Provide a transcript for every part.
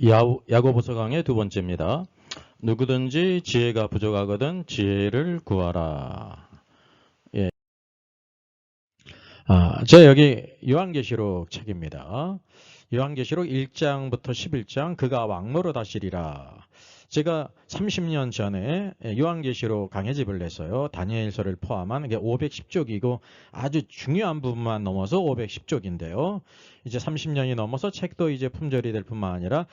야고보서 강의 두 번째입니다. 누구든지 지혜가 부족하거든 지혜를 구하라. 예. 저 여기 요한계시록 책입니다. 요한계시록 1장부터 11장 그가 왕노릇 하시리라. 제가 30년 전에 요한계시록 강해집을 냈어요. 다니엘서를 포함한 이게 510쪽이고 아주 중요한 부분만 넘어서 510쪽인데요. 이제 30년이 넘어서 책도 이제 품절이 될 뿐만 아니라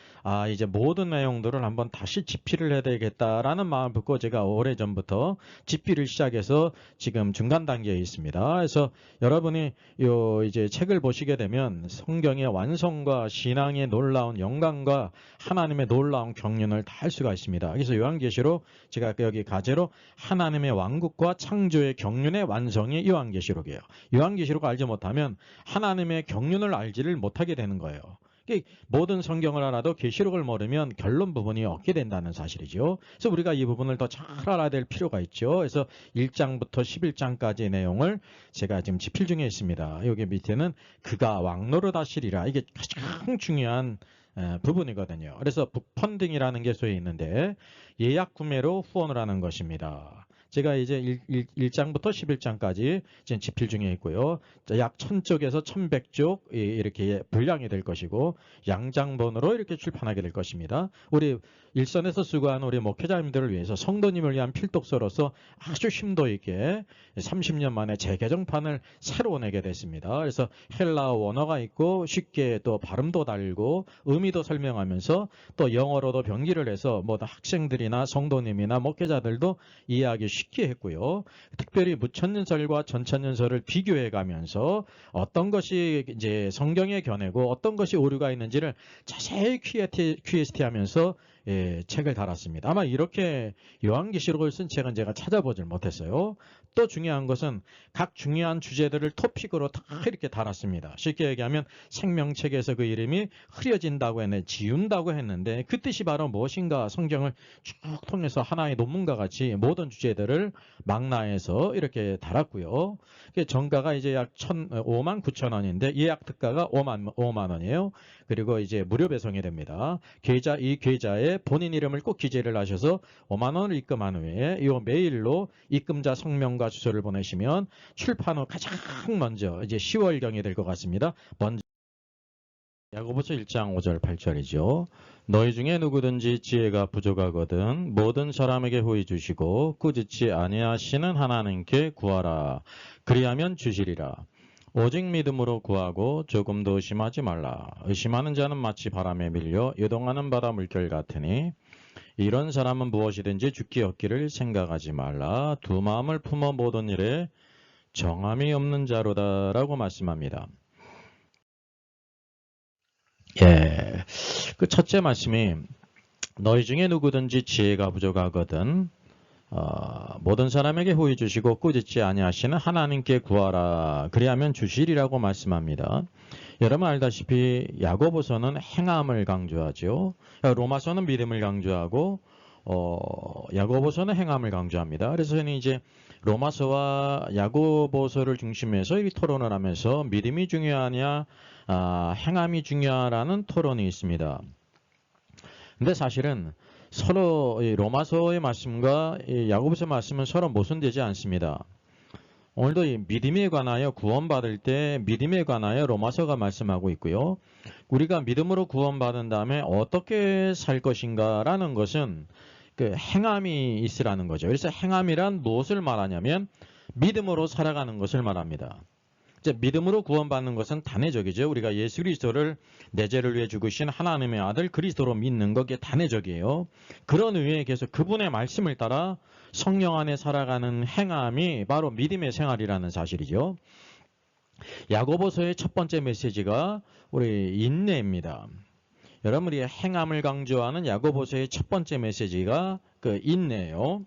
이제 모든 내용들을 한번 다시 집필을 해야 되겠다라는 마음을 갖고 제가 오래전부터 집필을 시작해서 지금 중간 단계에 있습니다. 그래서 여러분이 이제 책을 보시게 되면 성경의 완성과 신앙의 놀라운 영광과 하나님의 놀라운 경륜을 다 알 수가 있습니다. 그래서 요한계시록 제가 여기 가제로 하나님의 왕국과 창조의 경륜의 완성이 요한계시록이에요. 요한계시록을 알지 못하면 하나님의 경륜을 알지를 못하게 되는 거예요. 모든 성경을 알아도 계시록을 모르면 결론 부분이 없게 된다는 사실이죠. 그래서 우리가 이 부분을 더 잘 알아야 될 필요가 있죠. 그래서 1장부터 11장까지의 내용을 제가 지금 집필 중에 있습니다. 여기 밑에는 그가 왕노릇 하시리라. 이게 가장 중요한 부분이거든요. 그래서 북펀딩이라는 게 소위 있는데 예약 구매로 후원을 하는 것입니다. 제가 이제 1장부터 11장까지 지금 집필 중에 있고요. 약 1000쪽에서 1100쪽 이렇게 분량이 될 것이고 양장본으로 이렇게 출판하게 될 것입니다. 우리 일선에서 수고하는 우리 목회자님들을 위해서 성도님을 위한 필독서로서 아주 심도 있게 30년 만에 재개정판을 새로 내게 됐습니다. 그래서 헬라어 원어가 있고 쉽게 또 발음도 달고 의미도 설명하면서 또 영어로도 변기를 해서 뭐 학생들이나 성도님이나 목회자들도 이해하기 쉽게 했고요. 특별히 무천년설과 전천년설을 비교해 가면서 어떤 것이 이제 성경의 견해고 어떤 것이 오류가 있는지를 자세히 QST 하면서 책을 달았습니다. 아마 이렇게 요한계시록을 쓴 책은 제가 찾아보질 못했어요. 또 중요한 것은 각 중요한 주제들을 토픽으로 다 이렇게 달았습니다. 쉽게 얘기하면 생명책에서 그 이름이 흐려진다고 했는데 지운다고 했는데 그 뜻이 바로 무엇인가 성경을 쭉 통해서 하나의 논문과 같이 모든 주제들을 망라해서 이렇게 달았고요. 정가가 이제 약 59,000원인데 예약 특가가 5만 원이에요. 그리고 이제 무료 배송이 됩니다. 이 계좌에 본인 이름을 꼭 기재를 하셔서 5만 원을 입금한 후에 이 메일로 입금자 성명과 주소를 보내시면 출판 후 가장 먼저 이제 10월경이 될 것 같습니다. 먼저 야고보서 1장 5절 8절이죠. 너희 중에 누구든지 지혜가 부족하거든 모든 사람에게 후히 주시고 꾸짖지 아니하시는 하나님께 구하라. 그리하면 주시리라. 오직 믿음으로 구하고 조금도 의심하지 말라. 의심하는 자는 마치 바람에 밀려 요동하는 바다 물결 같으니 이런 사람은 무엇이든지 죽기 얻기를 생각하지 말라. 두 마음을 품어 모든 일에 정함이 없는 자로다라고 말씀합니다. 그 첫째 말씀이 너희 중에 누구든지 지혜가 부족하거든 모든 사람에게 후히 주시고 꾸짖지 아니하시는 하나님께 구하라. 그리하면 주시리라고 말씀합니다. 여러분 알다시피 야고보서는 행함을 강조하죠. 로마서는 믿음을 강조하고 야고보서는 행함을 강조합니다. 그래서 저는 이제 로마서와 야고보서를 중심해서 이 토론을 하면서 믿음이 중요하냐 행함이 중요하라는 토론이 있습니다. 근데 사실은 서로 로마서의 말씀과 야고보서 말씀은 서로 모순되지 않습니다. 오늘도 이 믿음에 관하여 구원받을 때 믿음에 관하여 로마서가 말씀하고 있고요. 우리가 믿음으로 구원받은 다음에 어떻게 살 것인가라는 것은 그 행함이 있으라는 거죠. 그래서 행함이란 무엇을 말하냐면 믿음으로 살아가는 것을 말합니다. 이제 믿음으로 구원받는 것은 단회적이죠. 우리가 예수 그리스도를 내 죄를 위해 죽으신 하나님의 아들 그리스도로 믿는 것, 그게 단회적이에요. 그런 의미에 계속 그분의 말씀을 따라 성령 안에 살아가는 행함이 바로 믿음의 생활이라는 사실이죠. 야고보서의 첫 번째 메시지가 우리 인내입니다. 여러분이 행함을 강조하는 야고보서의 첫 번째 메시지가 그 인내예요.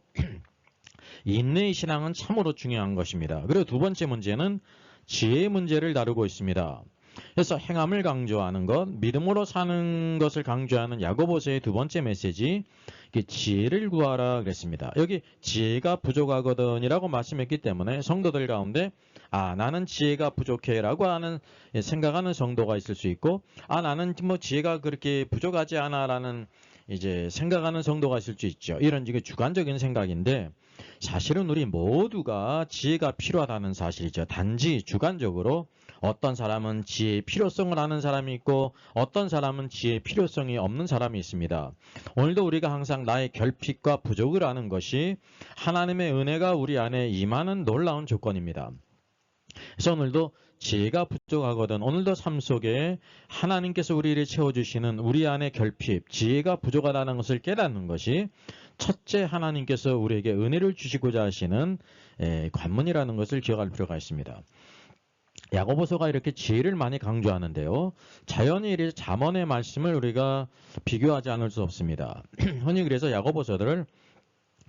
인내의 신앙은 참으로 중요한 것입니다. 그리고 두 번째 문제는 지혜의 문제를 다루고 있습니다. 그래서 행함을 강조하는 것, 믿음으로 사는 것을 강조하는 야고보서의 두 번째 메시지, 지혜를 구하라 그랬습니다. 여기 지혜가 부족하거든이라고 말씀했기 때문에 성도들 가운데 나는 지혜가 부족해라고 하는 생각하는 정도가 있을 수 있고, 나는 뭐 지혜가 그렇게 부족하지 않아라는 이제 생각하는 정도가 있을 수 있죠. 이런 주관적인 생각인데, 사실은 우리 모두가 지혜가 필요하다는 사실이죠. 단지 주관적으로 어떤 사람은 지혜의 필요성을 아는 사람이 있고 어떤 사람은 지혜의 필요성이 없는 사람이 있습니다. 오늘도 우리가 항상 나의 결핍과 부족을 아는 것이 하나님의 은혜가 우리 안에 임하는 놀라운 조건입니다. 그래서 오늘도 지혜가 부족하거든 오늘도 삶 속에 하나님께서 우리를 채워주시는 우리 안의 결핍, 지혜가 부족하다는 것을 깨닫는 것이 첫째 하나님께서 우리에게 은혜를 주시고자 하시는 관문이라는 것을 기억할 필요가 있습니다. 야고보서가 이렇게 지혜를 많이 강조하는데요. 자연히 잠언의 말씀을 우리가 비교하지 않을 수 없습니다. 흔히 그래서 야고보서들을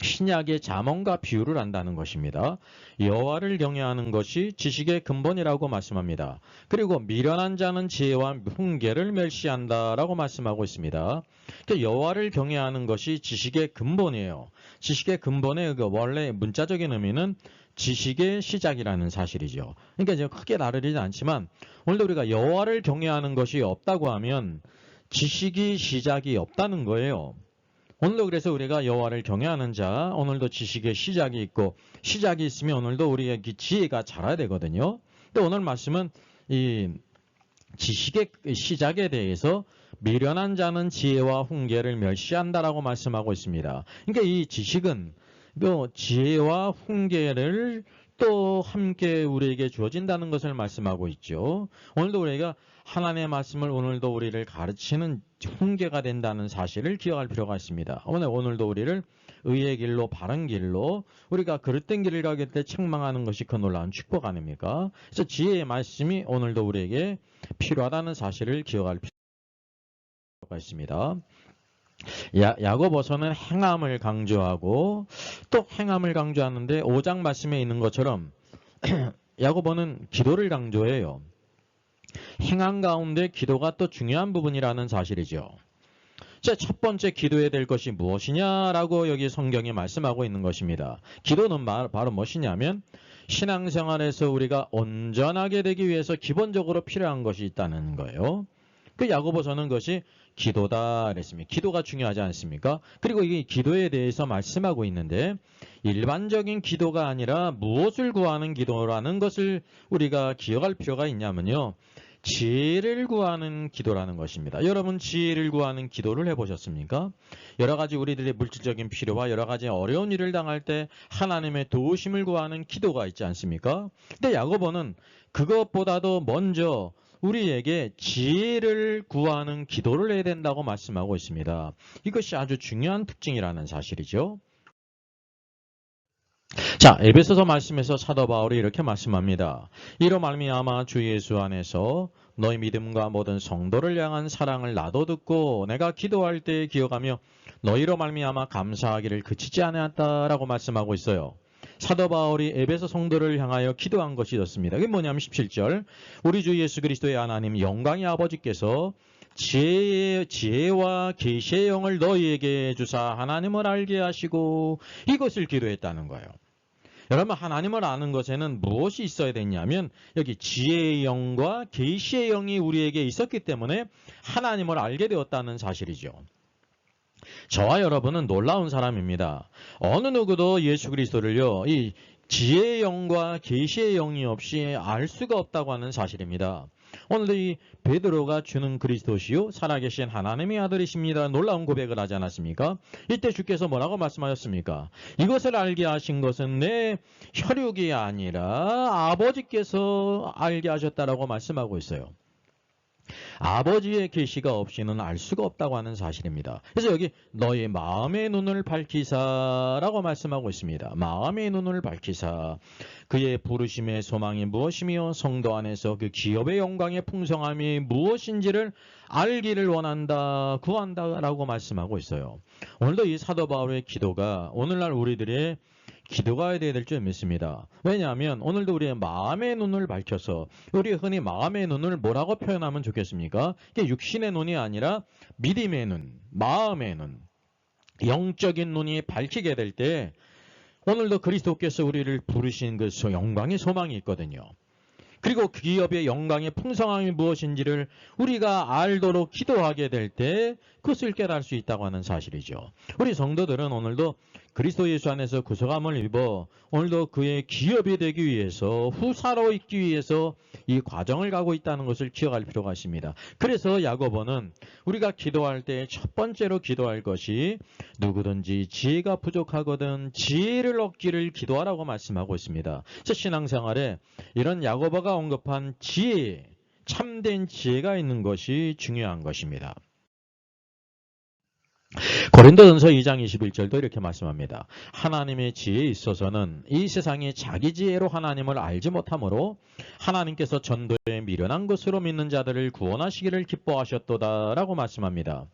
신약의 잠언과 비유를 한다는 것입니다. 여호와를 경외하는 것이 지식의 근본이라고 말씀합니다. 그리고 미련한 자는 지혜와 훈계를 멸시한다라고 말씀하고 있습니다. 여호와를 경외하는 것이 지식의 근본이에요. 지식의 근본의 원래 문자적인 의미는 지식의 시작이라는 사실이죠. 그러니까 이제 크게 다르지는 않지만 오늘도 우리가 여호와를 경외하는 것이 없다고 하면 지식이 시작이 없다는 거예요. 오늘도 그래서 우리가 여호와를 경외하는 자, 오늘도 지식의 시작이 있고 시작이 있으면 오늘도 우리의 지혜가 자라야 되거든요. 근데 오늘 말씀은 이 지식의 시작에 대해서 미련한 자는 지혜와 훈계를 멸시한다라고 말씀하고 있습니다. 그러니까 이 지식은 지혜와 훈계를 또 함께 우리에게 주어진다는 것을 말씀하고 있죠. 오늘도 우리가 하나님의 말씀을 오늘도 우리를 가르치는 훈계가 된다는 사실을 기억할 필요가 있습니다. 오늘도 우리를 의의 길로 바른 길로 우리가 그릇된 길을 가게 때 책망하는 것이 그 놀라운 축복 아닙니까? 그래서 지혜의 말씀이 오늘도 우리에게 필요하다는 사실을 기억할 필요가 있습니다. 야고보서는 행함을 강조하고 또 행함을 강조하는데 5장 말씀에 있는 것처럼 야고보는 기도를 강조해요. 행함 가운데 기도가 또 중요한 부분이라는 사실이죠. 첫 번째 기도해야 될 것이 무엇이냐라고 여기 성경이 말씀하고 있는 것입니다. 기도는 바로 무엇이냐면 신앙생활에서 우리가 온전하게 되기 위해서 기본적으로 필요한 것이 있다는 거예요. 그 야고보서는 그것이 기도다 그랬습니다. 기도가 중요하지 않습니까? 그리고 이 기도에 대해서 말씀하고 있는데 일반적인 기도가 아니라 무엇을 구하는 기도라는 것을 우리가 기억할 필요가 있냐면요. 지혜를 구하는 기도라는 것입니다. 여러분 지혜를 구하는 기도를 해보셨습니까? 여러 가지 우리들의 물질적인 필요와 여러 가지 어려운 일을 당할 때 하나님의 도우심을 구하는 기도가 있지 않습니까? 근데 야고보는 그것보다도 먼저 우리에게 지혜를 구하는 기도를 해야 된다고 말씀하고 있습니다. 이것이 아주 중요한 특징이라는 사실이죠. 자, 에베소서 말씀에서 사도 바울이 이렇게 말씀합니다. 이로 말미암아 주 예수 안에서 너희 믿음과 모든 성도를 향한 사랑을 나도 듣고 내가 기도할 때 기억하며 너희로 말미암아 감사하기를 그치지 않았다라고 말씀하고 있어요. 사도 바울이 에베소 성도를 향하여 기도한 것이 있었습니다. 그게 뭐냐면 17절 우리 주 예수 그리스도의 하나님 영광의 아버지께서 지혜와 계시의 영을 너희에게 주사 하나님을 알게 하시고 이것을 기도했다는 거예요. 여러분 하나님을 아는 것에는 무엇이 있어야 되냐면 여기 지혜의 영과 계시의 영이 우리에게 있었기 때문에 하나님을 알게 되었다는 사실이죠. 저와 여러분은 놀라운 사람입니다. 어느 누구도 예수 그리스도를요, 이 지혜의 영과 계시의 영이 없이 알 수가 없다고 하는 사실입니다. 오늘도 이 베드로가 주는 그리스도시요 살아계신 하나님의 아들이십니다. 놀라운 고백을 하지 않았습니까? 이때 주께서 뭐라고 말씀하셨습니까? 이것을 알게 하신 것은 내 혈육이 아니라 아버지께서 알게 하셨다라고 말씀하고 있어요. 아버지의 계시가 없이는 알 수가 없다고 하는 사실입니다. 그래서 여기 너의 마음의 눈을 밝히사라고 말씀하고 있습니다. 마음의 눈을 밝히사. 그의 부르심의 소망이 무엇이며 성도 안에서 그 기업의 영광의 풍성함이 무엇인지를 알기를 원한다, 구한다라고 말씀하고 있어요. 오늘도 이 사도 바울의 기도가 오늘날 우리들의 기도가 돼야 될 줄 믿습니다. 왜냐하면 오늘도 우리의 마음의 눈을 밝혀서 우리 흔히 마음의 눈을 뭐라고 표현하면 좋겠습니까? 이게 육신의 눈이 아니라 믿음의 눈, 마음의 눈, 영적인 눈이 밝히게 될 때 오늘도 그리스도께서 우리를 부르신 그 영광의 소망이 있거든요. 그리고 그 기업의 영광의 풍성함이 무엇인지를 우리가 알도록 기도하게 될 때 그것을 깨달을 수 있다고 하는 사실이죠. 우리 성도들은 오늘도 그리스도 예수 안에서 구속함을 입어 오늘도 그의 기업이 되기 위해서 후사로 있기 위해서 이 과정을 가고 있다는 것을 기억할 필요가 있습니다. 그래서 야고보는 우리가 기도할 때 첫 번째로 기도할 것이 누구든지 지혜가 부족하거든 지혜를 얻기를 기도하라고 말씀하고 있습니다. 신앙생활에 이런 야고보가 언급한 지혜, 참된 지혜가 있는 것이 중요한 것입니다. 고린도전서 2장 21절도 이렇게 말씀합니다. 하나님의 지혜에 있어서는 이 세상이 자기 지혜로 하나님을 알지 못하므로 하나님께서 전도에 미련한 것으로 믿는 자들을 구원하시기를 기뻐하셨도다 라고 말씀합니다.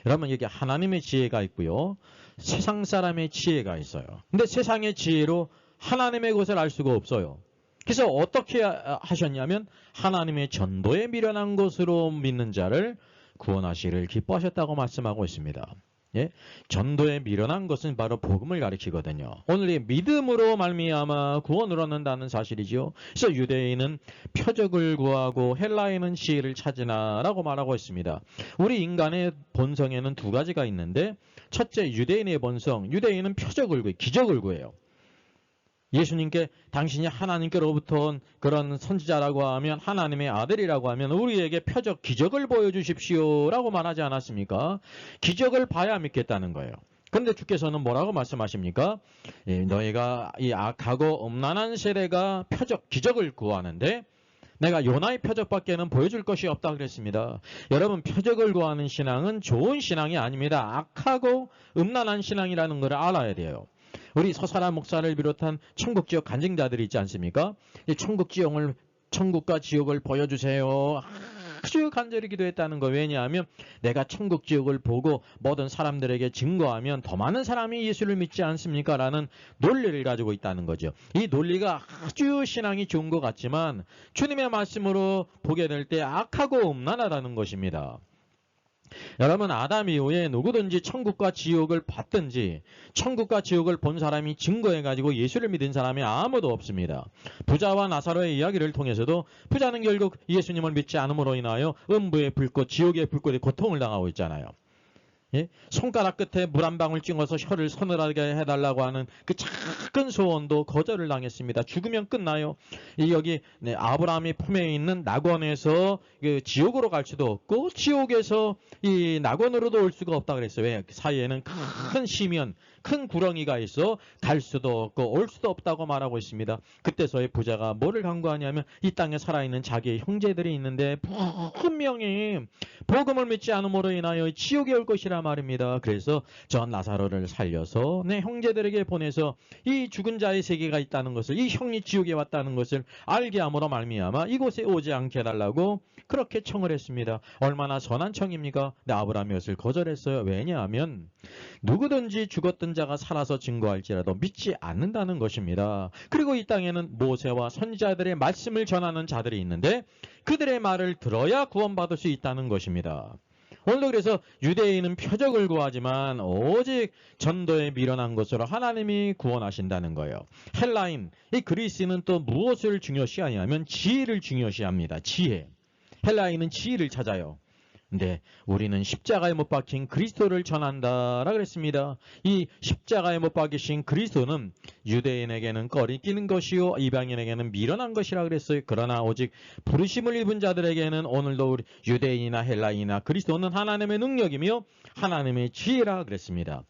여러분, 여기 하나님의 지혜가 있고요, 세상 사람의 지혜가 있어요. 근데 세상의 지혜로 하나님의 것을 알 수가 없어요. 그래서 어떻게 하셨냐면 하나님의 전도에 미련한 것으로 믿는 자를 구원하시기를 기뻐하셨다고 말씀하고 있습니다. 예? 전도에 미련한 것은 바로 복음을 가리키거든요. 오늘 이 믿음으로 말미암아 구원을 얻는다는 사실이죠. 그래서 유대인은 표적을 구하고 헬라인은 지혜를 찾으나라고 말하고 있습니다. 우리 인간의 본성에는 두 가지가 있는데, 첫째 유대인의 본성, 유대인은 표적을 구해요. 기적을 구해요. 예수님께 당신이 하나님께로부터 온 그런 선지자라고 하면, 하나님의 아들이라고 하면 우리에게 표적, 기적을 보여주십시오 라고 말하지 않았습니까? 기적을 봐야 믿겠다는 거예요. 그런데 주께서는 뭐라고 말씀하십니까? 너희가 이 악하고 음란한 세대가 표적, 기적을 구하는데 내가 요나의 표적밖에는 보여줄 것이 없다 그랬습니다. 여러분, 표적을 구하는 신앙은 좋은 신앙이 아닙니다. 악하고 음란한 신앙이라는 걸 알아야 돼요. 우리 서사라 목사를 비롯한 천국지역 간증자들이 있지 않습니까? 이 천국과 지옥을 보여주세요. 아주 간절히 기도했다는 거. 왜냐하면 내가 천국 지옥을 보고 모든 사람들에게 증거하면 더 많은 사람이 예수를 믿지 않습니까? 라는 논리를 가지고 있다는 거죠. 이 논리가 아주 신앙이 좋은 것 같지만 주님의 말씀으로 보게 될 때 악하고 음란하다는 것입니다. 여러분, 아담 이후에 누구든지 천국과 지옥을 봤든지 천국과 지옥을 본 사람이 증거해가지고 예수를 믿은 사람이 아무도 없습니다. 부자와 나사로의 이야기를 통해서도 부자는 결국 예수님을 믿지 않음으로 인하여 음부의 불꽃, 지옥의 불꽃에 고통을 당하고 있잖아요. 예? 손가락 끝에 물 한 방울 찍어서 혀를 서늘하게 해달라고 하는 그 작은 소원도 거절을 당했습니다. 죽으면 끝나요. 여기 아브라함이 품에 있는 낙원에서 그 지옥으로 갈 수도 없고 지옥에서 이 낙원으로도 올 수가 없다 그랬어요. 왜? 그 사이에는 큰 시면, 큰 구렁이가 있어 갈 수도 없고 올 수도 없다고 말하고 있습니다. 그때서야 부자가 뭐를 간구하냐면 이 땅에 살아있는 자기의 형제들이 있는데 분명히 복음을 믿지 않음으로 인하여 지옥에 올 것이라 말입니다. 그래서 저 나사로를 살려서 내 형제들에게 보내서 이 죽은 자의 세계가 있다는 것을, 이 형이 지옥에 왔다는 것을 알게 함으로 말미암아 이곳에 오지 않게 해달라고 그렇게 청을 했습니다. 얼마나 선한 청입니까? 근데 아브라함이 이것을 거절했어요. 왜냐하면 누구든지 죽었던 자가 살아서 증거할지라도 믿지 않는다는 것입니다. 그리고 이 땅에는 모세와 선지자들의 말씀을 전하는 자들이 있는데 그들의 말을 들어야 구원받을 수 있다는 것입니다. 오늘도 그래서 유대인은 표적을 구하지만 오직 전도에 미련한 것으로 하나님이 구원하신다는 거예요. 헬라인, 이 그리스인은 또 무엇을 중요시하냐면 지혜를 중요시합니다. 지혜. 헬라인은 지혜를 찾아요. 근데 우리는 십자가에 못 박힌 그리스도를 전한다라 그랬습니다. 이 십자가에 못 박히신 그리스도는 유대인에게는 꺼리끼는 것이요 이방인에게는 미련한 것이라 그랬어요. 그러나 오직 부르심을 입은 자들에게는 오늘도 우리 유대인이나 헬라인이나 그리스도는 하나님의 능력이며 하나님의 지혜라 그랬습니다.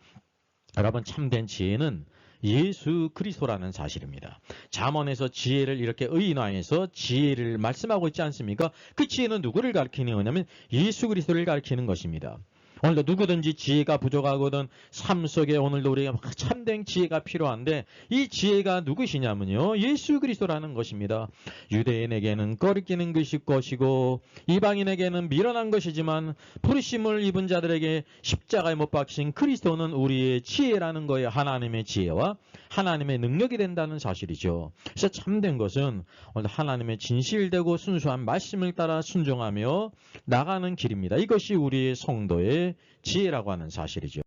여러분, 참된 지혜는 예수 그리스도라는 사실입니다. 잠언에서 지혜를 이렇게 의인화해서 지혜를 말씀하고 있지 않습니까? 그 지혜는 누구를 가리키는 거냐면 예수 그리스도를 가리키는 것입니다. 오늘도 누구든지 지혜가 부족하거든 삶 속에 오늘도 우리가 참된 지혜가 필요한데 이 지혜가 누구시냐면요, 예수 그리스도라는 것입니다. 유대인에게는 꺼리끼는 것이고 이방인에게는 미련한 것이지만 부르심을 입은 자들에게 십자가에 못 박히신 그리스도는 우리의 지혜라는 거예요. 하나님의 지혜와 하나님의 능력이 된다는 사실이죠. 그래서 참된 것은 오늘 하나님의 진실되고 순수한 말씀을 따라 순종하며 나가는 길입니다. 이것이 우리의 성도의 지혜라고 하는 사실이죠.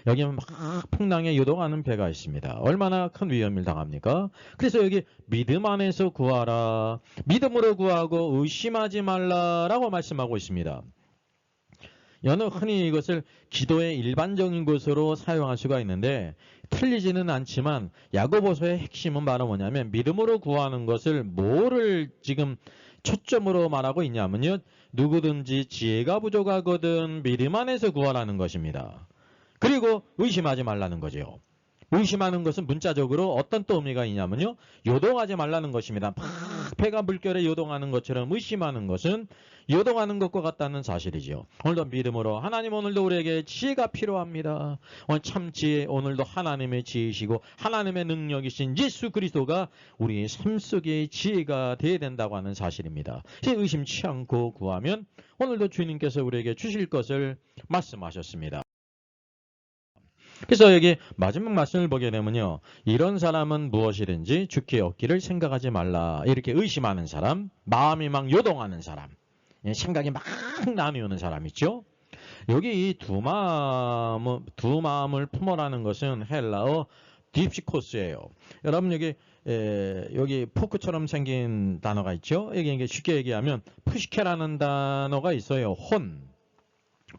여기 막 풍랑에 요동하는 배가 있습니다. 얼마나 큰 위험을 당합니까? 그래서 여기 믿음 안에서 구하라. 믿음으로 구하고 의심하지 말라라고 말씀하고 있습니다. 여는 흔히 이것을 기도의 일반적인 것으로 사용할 수가 있는데 틀리지는 않지만 야고보서의 핵심은 바로 뭐냐면 믿음으로 구하는 것을 뭐를 지금 초점으로 말하고 있냐면요. 누구든지 지혜가 부족하거든 믿음 안에서 구하라는 것입니다. 그리고 의심하지 말라는 거죠. 의심하는 것은 문자적으로 어떤 또 의미가 있냐면요. 요동하지 말라는 것입니다. 막 배가 물결에 요동하는 것처럼 의심하는 것은 요동하는 것과 같다는 사실이죠. 오늘도 믿음으로 하나님 오늘도 우리에게 지혜가 필요합니다. 오늘 참 지혜 오늘도 하나님의 지혜이시고 하나님의 능력이신 예수 그리스도가 우리의 삶 속의 지혜가 되어야 된다고 하는 사실입니다. 의심치 않고 구하면 오늘도 주님께서 우리에게 주실 것을 말씀하셨습니다. 그래서 여기 마지막 말씀을 보게 되면요. 이런 사람은 무엇이든지 주께 얻기를 생각하지 말라. 이렇게 의심하는 사람, 마음이 막 요동하는 사람, 생각이 막 나뉘는 사람 있죠. 여기 이 두 마음을 품어라는 것은 헬라어 딥시코스예요. 여러분 여기 포크처럼 생긴 단어가 있죠. 여기 쉽게 얘기하면 푸시케라는 단어가 있어요.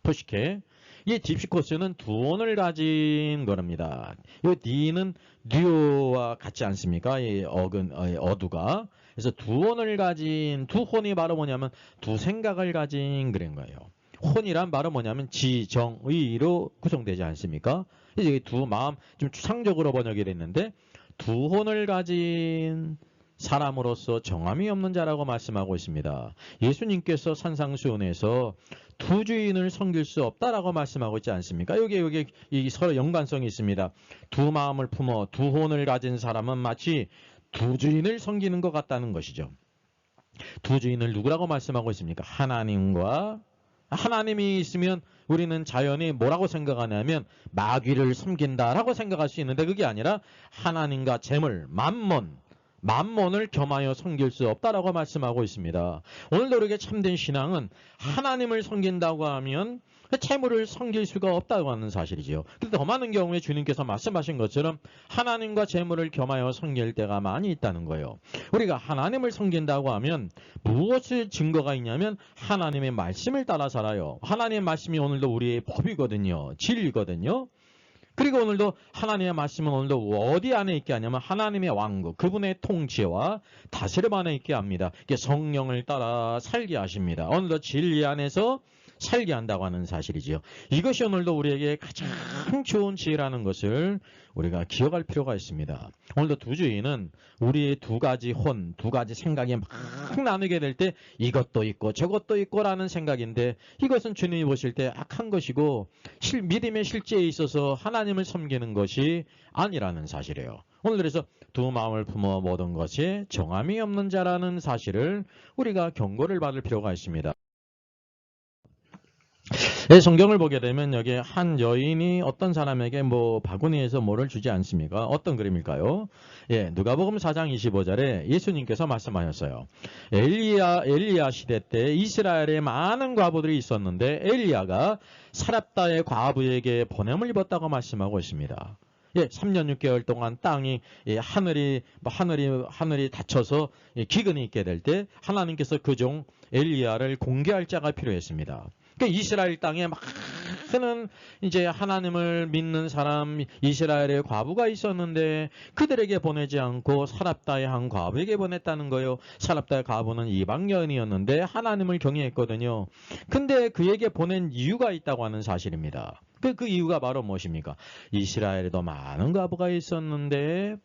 푸시케. 이 딥시코스는 두 혼을 가진 거랍니다. 이 D는 듀오와 같지 않습니까? 이 어두가. 그래서 두 혼을 가진, 두 혼이 바로 뭐냐면 두 생각을 가진 그런 거예요. 혼이란 바로 뭐냐면 지, 정, 의로 구성되지 않습니까? 이제 두 마음, 좀 추상적으로 번역이 됐는데 두 혼을 가진 사람으로서 정함이 없는 자라고 말씀하고 있습니다. 예수님께서 산상수훈에서 두 주인을 섬길 수 없다라고 말씀하고 있지 않습니까? 여기 이 서로 연관성이 있습니다. 두 마음을 품어 두 혼을 가진 사람은 마치 두 주인을 섬기는 것 같다는 것이죠. 두 주인을 누구라고 말씀하고 있습니까? 하나님이 있으면 우리는 자연히 뭐라고 생각하냐면 마귀를 섬긴다라고 생각할 수 있는데 그게 아니라 하나님과 재물, 만몬을 겸하여 섬길 수 없다라고 말씀하고 있습니다. 오늘도 우리에게 참된 신앙은 하나님을 섬긴다고 하면 재물을 섬길 수가 없다고 하는 사실이지요. 그런데 더 많은 경우에 주님께서 말씀하신 것처럼 하나님과 재물을 겸하여 섬길 때가 많이 있다는 거예요. 우리가 하나님을 섬긴다고 하면 무엇을 증거가 있냐면 하나님의 말씀을 따라 살아요. 하나님의 말씀이 오늘도 우리의 법이거든요. 진리거든요. 그리고 오늘도 하나님의 말씀은 오늘도 어디 안에 있게 하냐면 하나님의 왕국, 그분의 통치와 다스림 안에 있게 합니다. 이게 성령을 따라 살게 하십니다. 오늘도 진리 안에서 살게 한다고 하는 사실이지요. 이것이 오늘도 우리에게 가장 좋은 지혜라는 것을 우리가 기억할 필요가 있습니다. 오늘도 두 주인은 우리의 두 가지 두 가지 생각이 막 나누게 될 때 이것도 있고 저것도 있고 라는 생각인데 이것은 주님이 보실 때 악한 것이고 믿음의 실제에 있어서 하나님을 섬기는 것이 아니라는 사실이에요. 오늘 그래서 두 마음을 품어 모든 것이 정함이 없는 자라는 사실을 우리가 경고를 받을 필요가 있습니다. 네, 성경을 보게 되면 여기 한 여인이 어떤 사람에게 바구니에서 뭐를 주지 않습니까? 어떤 그림일까요? 예, 누가복음 4장 25절에 예수님께서 말씀하셨어요. 엘리야 시대 때 이스라엘에 많은 과부들이 있었는데 엘리야가 사렙다의 과부에게 보냄을 입었다고 말씀하고 있습니다. 예, 3년 6개월 동안 땅이 하늘이 닫혀서 기근이 있게 될 때 하나님께서 그 종 엘리야를 공개할 자가 필요했습니다. 그러니까 이스라엘 땅에 많은 이제 하나님을 믿는 사람 이스라엘의 과부가 있었는데 그들에게 보내지 않고 사렙다의 한 과부에게 보냈다는 거예요. 사렙다의 과부는 이방 여인이었는데 하나님을 경외했거든요. 근데 그에게 보낸 이유가 있다고 하는 사실입니다. 그 이유가 바로 무엇입니까? 이스라엘에도 많은 과부가 있었는데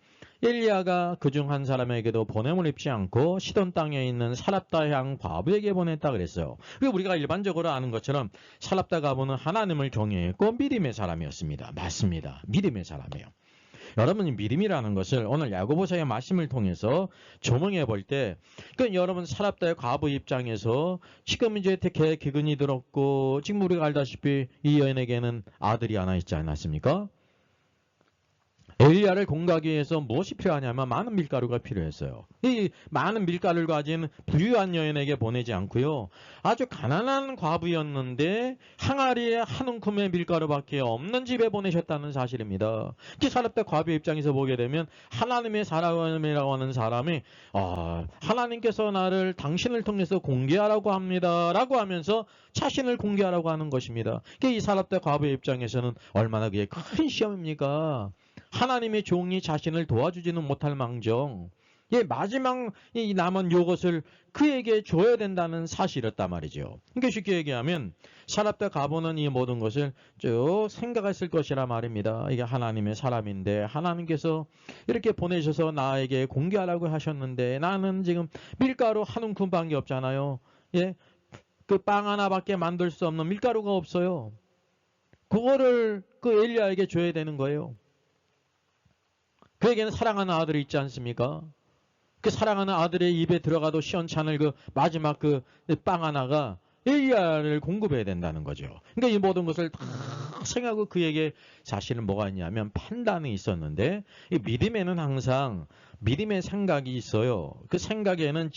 엘리야가 그중 한 사람에게도 보냄을 입지 않고 시돈 땅에 있는 사렙다 양 과부에게 보냈다 그랬어요. 그리고 우리가 일반적으로 아는 것처럼 사렙다 과부는 하나님을 경외했고 믿음의 사람이었습니다. 맞습니다. 믿음의 사람이에요. 여러분 믿음이라는 것을 오늘 야고보서의 말씀을 통해서 조명해 볼 때 여러분 사렙다의 과부 입장에서 지금 이제 기근이 들었고 지금 우리가 알다시피 이 여인에게는 아들이 하나 있지 않았습니까? 엘리야를 공격하기 위해서 무엇이 필요하냐면 많은 밀가루가 필요했어요. 이 많은 밀가루를 가진 부유한 여인에게 보내지 않고요. 아주 가난한 과부였는데 항아리에 한 움큼의 밀가루밖에 없는 집에 보내셨다는 사실입니다. 그 사렙다 과부 입장에서 보게 되면 하나님의 사람이라고 하는 사람이 하나님께서 나를 당신을 통해서 공개하라고 합니다. 라고 하면서 자신을 공개하라고 하는 것입니다. 이 사렙다 과부의 입장에서는 얼마나 그게 큰 시험입니까? 하나님의 종이 자신을 도와주지는 못할 망정 마지막 이 남은 요것을 그에게 줘야 된다는 사실이었단 말이죠. 그러니까 쉽게 얘기하면 사렙다 과부는 이 모든 것을 쭉 생각했을 것이라 말입니다. 이게 하나님의 사람인데 하나님께서 이렇게 보내셔서 나에게 공개하라고 하셨는데 나는 지금 밀가루 한 움큼밖에 없잖아요. 그 빵 하나밖에 만들 수 없는 밀가루가 없어요. 그거를 그 엘리야에게 줘야 되는 거예요. 그에게는 사랑하는 아들이 있지 않습니까? 그 사랑하는 아들의 입에 들어가도 시원찮을 그 마지막 그 빵 하나가 엘리야를 공급해야 된다는 거죠. 그러니까 이 모든 것을 다 생각하고 그에게 사실은 뭐가 있냐면 판단이 있었는데 이 믿음에는 항상 믿음의 생각이 있어요. 그 생각에는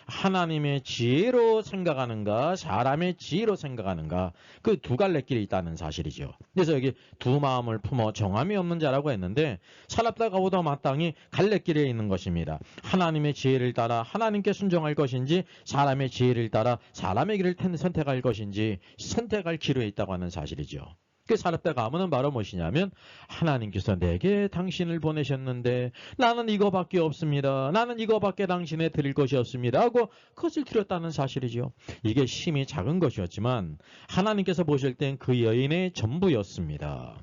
하나님의 지혜로 생각하는가 사람의 지혜로 생각하는가 그 두 갈래 길이 있다는 사실이죠. 그래서 여기 두 마음을 품어 정함이 없는 자라고 했는데 사렙다 과부도 마땅히 갈래길에 있는 것입니다. 하나님의 지혜를 따라 하나님께 순종할 것인지 사람의 지혜를 따라 사람의 길을 선택할 것인지 선택할 기로에 있다고 하는 사실이죠. 그 사렙다 과부는 바로 무엇이냐면 하나님께서 내게 당신을 보내셨는데 나는 이거밖에 없습니다. 나는 이거밖에 당신에 드릴 것이 없습니다. 하고 그것을 드렸다는 사실이죠. 이게 힘이 작은 것이었지만 하나님께서 보실 땐 그 여인의 전부였습니다.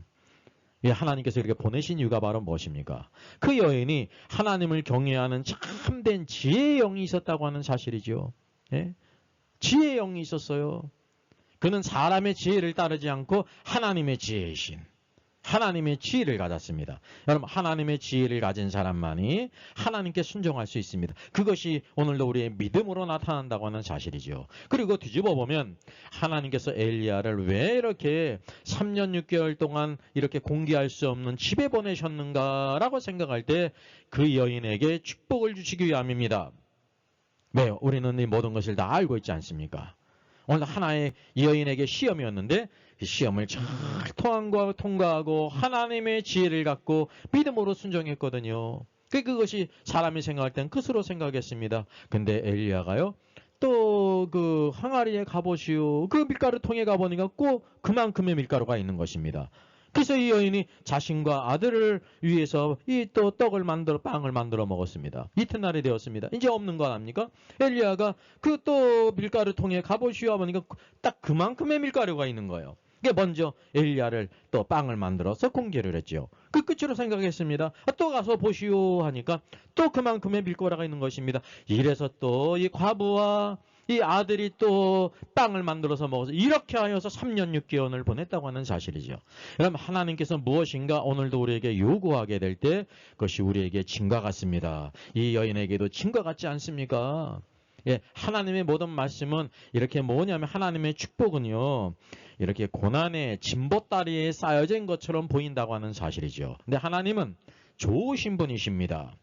하나님께서 이렇게 보내신 이유가 바로 무엇입니까? 그 여인이 하나님을 경외하는 참된 지혜의 영이 있었다고 하는 사실이죠. 지혜의 영이 있었어요. 그는 사람의 지혜를 따르지 않고 하나님의 지혜이신 하나님의 지혜를 가졌습니다. 여러분 하나님의 지혜를 가진 사람만이 하나님께 순종할 수 있습니다. 그것이 오늘도 우리의 믿음으로 나타난다고 하는 사실이죠. 그리고 뒤집어 보면 하나님께서 엘리야를 왜 이렇게 3년 6개월 동안 이렇게 공개할 수 없는 집에 보내셨는가라고 생각할 때 그 여인에게 축복을 주시기 위함입니다. 왜요? 우리는 이 모든 것을 다 알고 있지 않습니까? 오늘 하나의 여인에게 시험이었는데 그 시험을 잘 통과하고 하나님의 지혜를 갖고 믿음으로 순종했거든요. 그것이 사람이 생각할 땐 끝으로 생각했습니다. 근데 엘리야가요. 또 그 항아리에 가보시오. 그 밀가루 통에 가보니까 꼭 그만큼의 밀가루가 있는 것입니다. 그래서 이 여인이 자신과 아들을 위해서 이 또 빵을 만들어 먹었습니다. 이튿날이 되었습니다. 이제 없는 거 아닙니까? 엘리야가 그 또 밀가루 통에 가보시오 하니까 딱 그만큼의 밀가루가 있는 거예요. 이게 먼저 엘리야를 또 빵을 만들어서 공개를 했죠. 그 끝으로 생각했습니다. 또 가서 보시오 하니까 또 그만큼의 밀가루가 있는 것입니다. 이래서 또 이 과부와 이 아들이 또 빵을 만들어서 먹어서 이렇게 하여서 3년 6개월을 보냈다고 하는 사실이죠. 여러분 하나님께서 무엇인가 오늘도 우리에게 요구하게 될 때 그것이 우리에게 진과 같습니다. 이 여인에게도 진과 같지 않습니까? 하나님의 모든 말씀은 이렇게 뭐냐면 하나님의 축복은요. 이렇게 고난의 진보다리에 쌓여진 것처럼 보인다고 하는 사실이죠. 근데 하나님은 좋으신 분이십니다.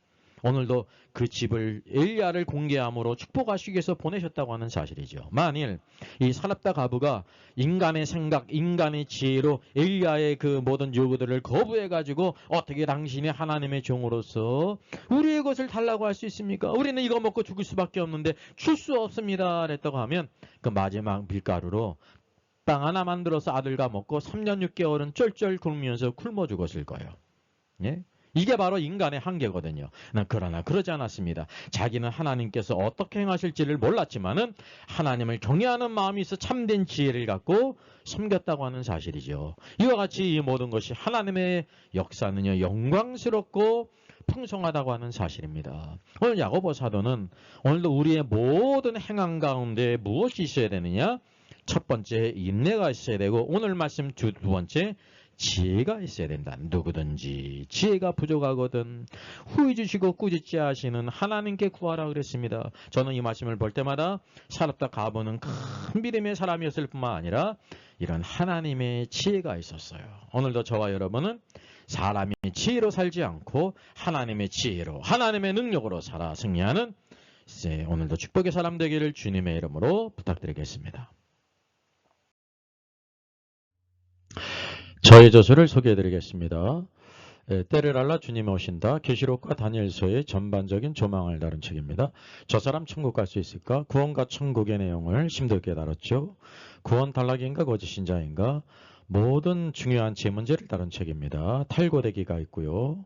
오늘도 그 집을 엘리야를 공개함으로 축복하시기 위해서 보내셨다고 하는 사실이죠. 만일 이 사렙다 과부가 인간의 생각, 인간의 지혜로 엘리야의 그 모든 요구들을 거부해가지고 어떻게 당신이 하나님의 종으로서 우리의 것을 달라고 할 수 있습니까? 우리는 이거 먹고 죽을 수밖에 없는데 줄 수 없습니다. 그랬다고 하면 그 마지막 밀가루로 빵 하나 만들어서 아들과 먹고 3년 6개월은 쩔쩔 굶으면서 굶어 죽었을 거예요. 이게 바로 인간의 한계거든요. 그러나 그러지 않았습니다. 자기는 하나님께서 어떻게 행하실지를 몰랐지만은 하나님을 경외하는 마음이 있어 참된 지혜를 갖고 섬겼다고 하는 사실이죠. 이와 같이 이 모든 것이 하나님의 역사는요 영광스럽고 풍성하다고 하는 사실입니다. 오늘 야고보 사도는 오늘도 우리의 모든 행함 가운데 무엇이 있어야 되느냐? 첫 번째 인내가 있어야 되고 오늘 말씀 두 번째 지혜가 있어야 된다. 누구든지 지혜가 부족하거든 후회 주시고 꾸짖지 하시는 하나님께 구하라 그랬습니다. 저는 이 말씀을 볼 때마다 사렙다 과부는 큰 믿음의 사람이었을 뿐만 아니라 이런 하나님의 지혜가 있었어요. 오늘도 저와 여러분은 사람이 지혜로 살지 않고 하나님의 지혜로 하나님의 능력으로 살아 승리하는 이제 오늘도 축복의 사람 되기를 주님의 이름으로 부탁드리겠습니다. 저의 저서를 소개해드리겠습니다. 때를 알라 주님이 오신다. 계시록과 다니엘서의 전반적인 조망을 다룬 책입니다. 저 사람 천국 갈 수 있을까? 구원과 천국의 내용을 심도있게 다뤘죠. 구원 탈락인가 거짓신자인가? 모든 중요한 지문제를 다룬 책입니다. 탈고되기가 있고요.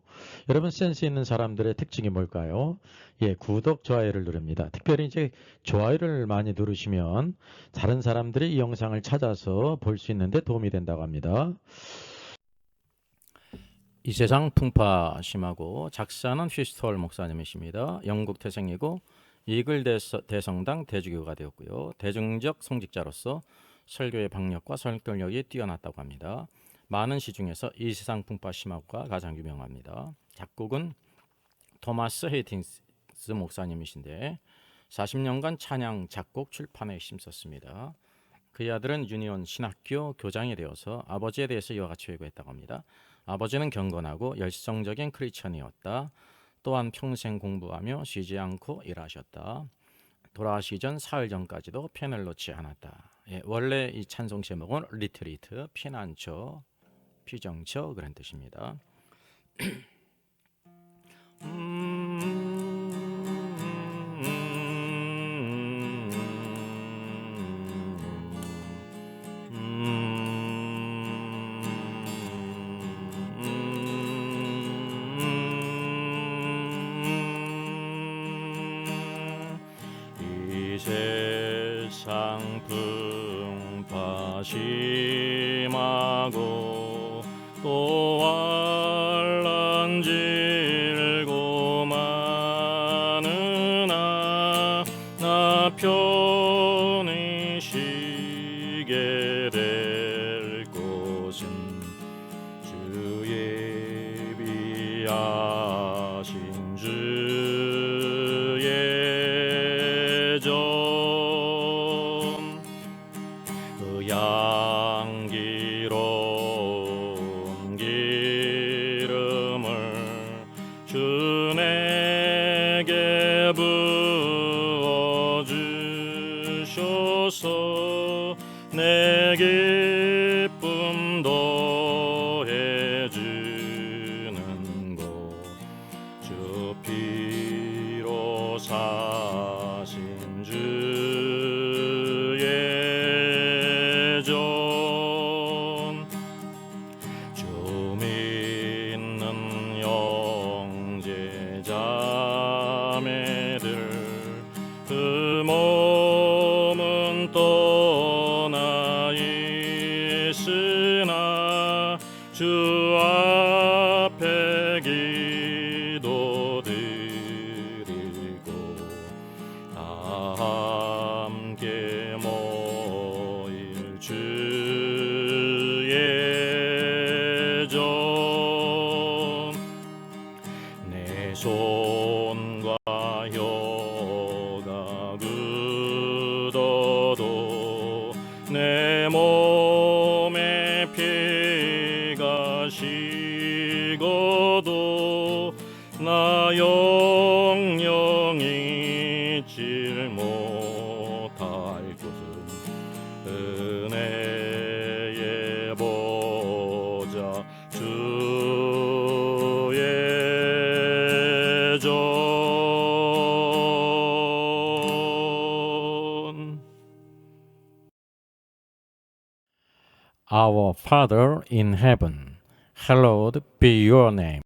여러분 센스 있는 사람들의 특징이 뭘까요? 예, 구독, 좋아요를 누릅니다. 특별히 이제 좋아요를 많이 누르시면 다른 사람들이 이 영상을 찾아서 볼 수 있는데 도움이 된다고 합니다. 이 세상 풍파 심하고 작사는 휘스톨 목사님이십니다. 영국 태생이고 이글 대성당 대주교가 되었고요. 대중적 성직자로서 설교의 박력과 설득력이 뛰어났다고 합니다. 많은 시 중에서 이 세상 풍파 심하고가 가장 유명합니다. 작곡은 토마스 헤이팅스 목사님이신데 40년간 찬양 작곡 출판에 힘썼습니다. 그의 아들은 유니온 신학교 교장이 되어서 아버지에 대해서 이와 같이 회고했다고 합니다. 아버지는 경건하고 열성적인 크리스천이었다. 또한 평생 공부하며 쉬지 않고 일하셨다. 돌아가시기 전 사흘 전까지도 펜을 놓지 않았다. 예, 원래 이 찬송 제목은 리트리트, 피난처, 피정처 그런 뜻입니다. 세상 풍파 심하고 또 환난 질고 많으나 나 편히 쉬게 될 곳은 주 예비하신 주의 전 향기로운 기름을 주 내게 부어주셔서 내 기쁨 더해주는 것 주 피로 사신 주의 주 믿는 형제 자매들 그 몸은 떠나 있으나 주 앞에 기도드리고 다 함께 모일 주의 내 손과 혀가 굳어도 내 몸에 피가 식어도 나 영영이 잊질 못할 것은 은혜의 보좌 주의 전. Our Father in heaven, hallowed be your name.